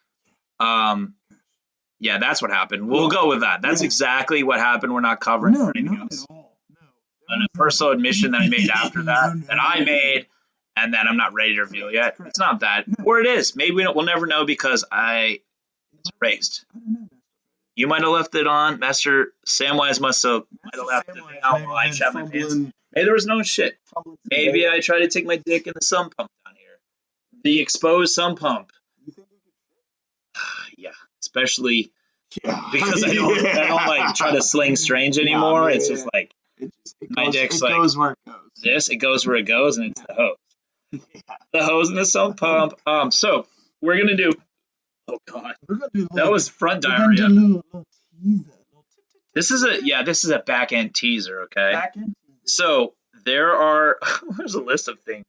Yeah, that's what happened. We'll go with that. That's exactly what happened. We're not covering anything else. At all. No. And a personal admission that I made after that, I made, and that I'm not ready to reveal yet. It's not that. Or it is. Maybe we'll never know because it's erased. You might have left it on. Master Samwise might have left it out while I chat my pants. Maybe there was no shit. Maybe I tried to take my dick in the sump pump down here. The exposed sump pump. Yeah, especially because I don't like try to sling strange anymore. It's just like my dick's like goes where it goes. It goes where it goes, and it's the hose. The hose and the sump pump. So we're gonna do. Oh god, that was front diarrhea. This is a back end teaser, okay? So there are there's a list of things.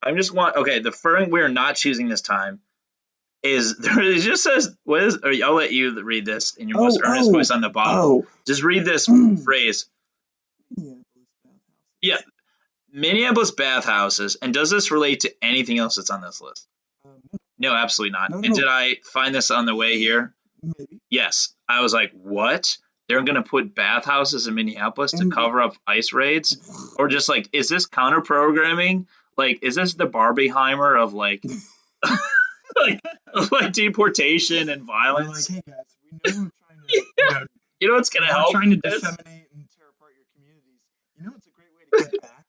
The first we're not choosing this time is there. It just says what is. Or I'll let you read this in your most earnest voice on the bottom. Just read this phrase. Yeah, Minneapolis bathhouses. And does this relate to anything else that's on this list? No, absolutely not. No. And did I find this on the way here? Maybe. Yes. I was like, what? They're going to put bathhouses in Minneapolis to cover up ICE raids? Or just like, is this counter programming? Like, is this the Barbieheimer of like, like deportation and violence? Like, hey guys, we know we're trying to, you know what's going to help? Trying to disseminate and tear apart your communities. You know, it's a great way to get back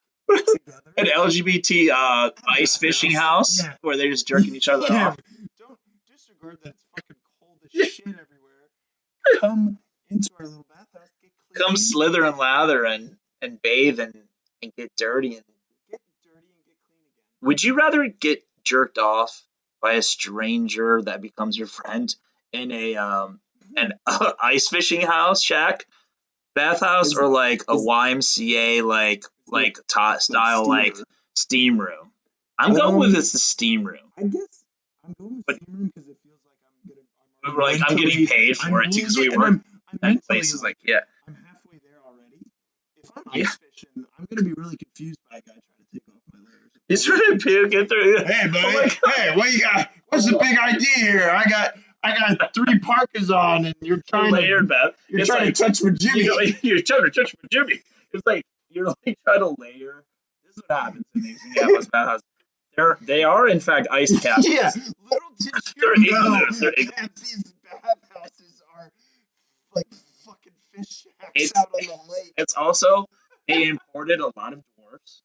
together. An LGBT ice fishing house where they're just jerking each other off. Don't disregard that it's fucking cold as shit everywhere. Come into our little bathhouse, get clean. Come slither and lather and bathe and get dirty and get clean again. Would you rather get jerked off by a stranger that becomes your friend in an ice fishing house shack bathhouse or like a YMCA style like steam room? I'm going with the steam room. I guess I'm going with steam room because it feels like I'm getting paid for it because we work at places like I'm halfway there already. If I'm ice fishing, I'm gonna be really confused by a guy trying to take off my layers. He's trying to puke it through. Hey buddy, hey, what you got? What's the big idea here? I got 3 parkas on, and you're trying to touch my jimmy. You're trying to touch my jimmy. It's like you're like trying to layer. This is what happens in these Minneapolis bathhouses. They are in fact ice castles. Yeah, little did you know that these bathhouses are like fucking fish shacks out on the lake. It's also they imported a lot of dwarfs.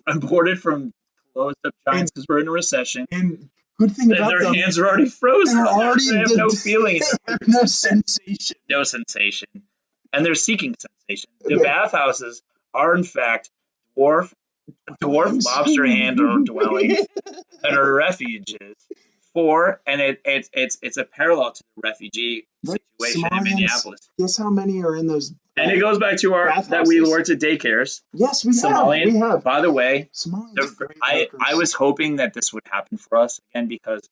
Imported from closed up giants because we're in a recession. And good thing about their them, hands are already frozen. They have no feeling. They have no sensation. No sensation. And they're seeking sensation. The bathhouses are in fact dwarf lobster handler dwellings that are refuges and it's a parallel to the refugee situation in Minneapolis. Guess how many are in those? And it goes back to that we worked at daycares. Yes, we have. By the way, I was hoping that this would happen for us again because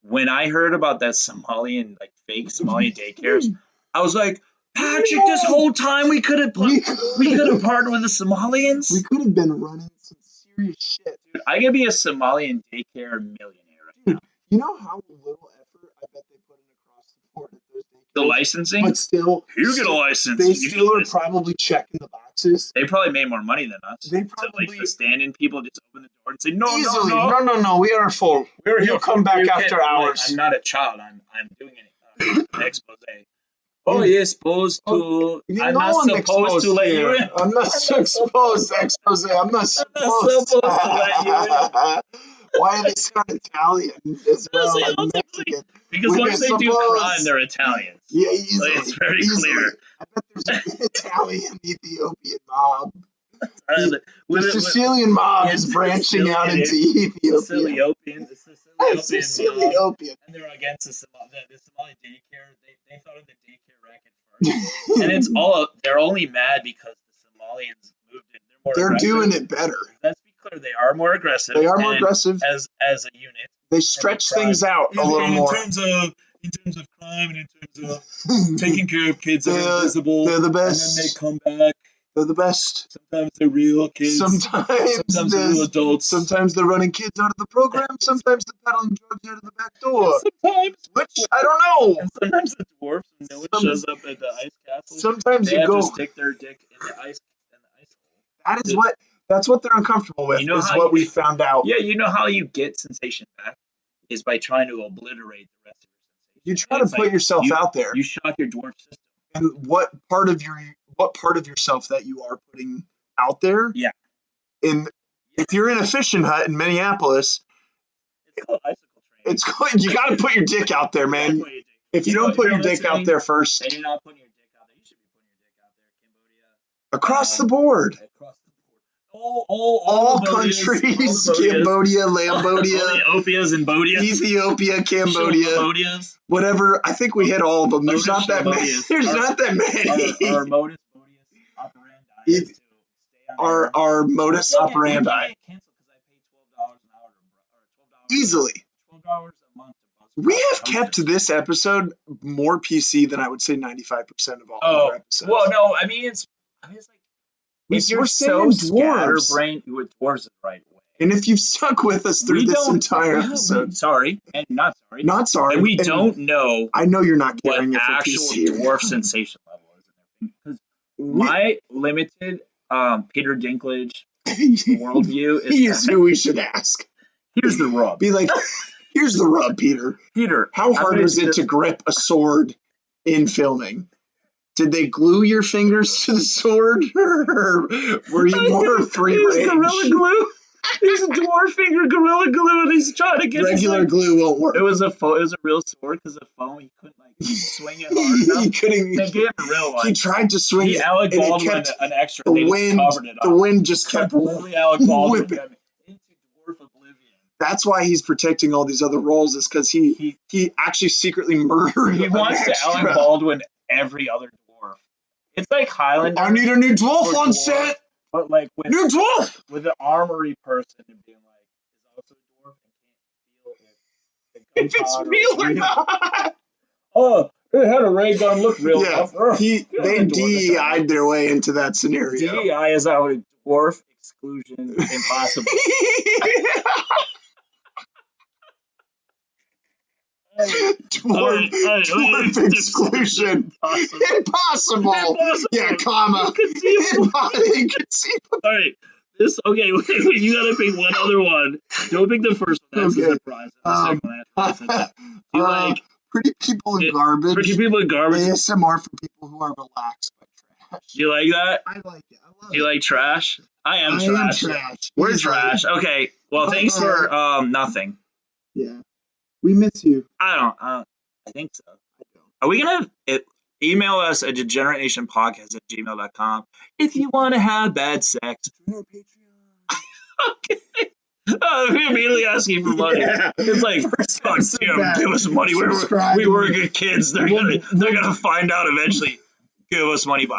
when I heard about that Somalian fake Somalian daycares, I was like, Patrick, this whole time we could have partnered with the Somalians. We could have been running some serious shit. Dude, I could be a Somalian daycare millionaire right now. You know how little effort I bet they put in across the board at those daycares? The licensing? But still, you get a license. They still are probably checking the boxes. They probably made more money than us. They probably the stand-in people just open the door and say, No, we are full. You'll come back after hours. I'm not a child. I'm doing an expose. Oh, you're supposed to. I'm not supposed to let you in. I'm not supposed. Expose. I'm not supposed to let you in. Why are they sound Italian as well? Like Mexican? Because once they do crime, they're Italians. Yeah, easily. It's very clear. I bet there's an Italian Ethiopian mob. The Sicilian mob is branching out into Ethiopia. Siciliopian. And they're against the Somali daycare. They thought of the daycare racket first. And it's they're only mad because the Somalians moved in. They're doing it better. Let's be clear, they are more aggressive. They are more aggressive. As a unit. They stretch things out a little more. In terms of crime and in terms of taking care of kids that are invisible. They're the best. And then they come back. They're the best. Sometimes they're real kids. Sometimes they're real adults. Sometimes they're running kids out of the program. Sometimes they're peddling drugs out of the back door. Sometimes. Which, I don't know. And sometimes the dwarfs, when no one shows up at the ice castle, sometimes they have to stick their dick in the ice hole. That's what they're uncomfortable with, what we found out. Yeah, you know how you get sensation back? Is by trying to obliterate the rest of your sensation. You try to put yourself out there. You shock your dwarf system. And what part of yourself that you are putting out there? Yeah. If you're in a fishing hut in Minneapolis, it's called icicle training. You got to put your dick out there, man. If you don't put your dick out there first, and you're not putting your dick out there, you should be putting your dick out there. Cambodia. Across the board. All countries, Cambodia, Lambodia, Ethiopia, Cambodia, whatever. I think we hit all of them. There's not that many. Our modus operandi is to stay our modus operandi. I get canceled because I paid $12 an hour or $12 Easily. $12 a month. We have kept this episode more PC than I would say 95% of all other episodes. Well, no, I mean it's like if you're so scatterbrained with dwarves is the right way. And if you've stuck with us through this entire episode, not sorry, and we don't know. I know you're not carrying what it for actual PC. dwarf sensation level is, because my limited Peter Dinklage worldview is. He is who we should ask. Here's the rub. Be like, here's the rub, Peter. How hard was it to grip a sword in filming? Did they glue your fingers to the sword, or were you more free range? Gorilla glue. He's a dwarf finger gorilla glue, and he's trying to get regular glue won't work. It was a real sword because the foam he couldn't swing it hard enough. He couldn't. They gave him a real one. He tried to swing it. Alec Baldwin an extra. The wind. The wind just kept Alec Baldwin into dwarf oblivion. That's why he's protecting all these other roles, is because he actually secretly murdered. He wants to Alec Baldwin every other dwarf. It's like Highlander. I need a new dwarf on set. But like new dwarf with an armory person and being like is also a dwarf and can't feel if it's real or not. Oh, it had a ray gun look real. Yeah, they DEI'd their way into that scenario. DEI is out of dwarf exclusion impossible. Dwarf exclusion. Impossible. Yeah, comma. Inconceivable. All right. Wait, you gotta pick one other one. Don't pick the first one. That's a surprise. Pretty people in garbage. Pretty people in garbage. ASMR for people who are relaxed by trash. Do you like that? I like it. I love it. You like trash? I am trash. We're trash. Okay. Well, thanks for nothing. Yeah. We miss you. I think so. Are we going to email us at degeneratenationpodcast@gmail.com if you want to have bad sex? Join our Patreon. Okay. We're immediately asking for money. Yeah. It's like, give us money. We were good kids. They're gonna find out eventually. Give us money. Bye.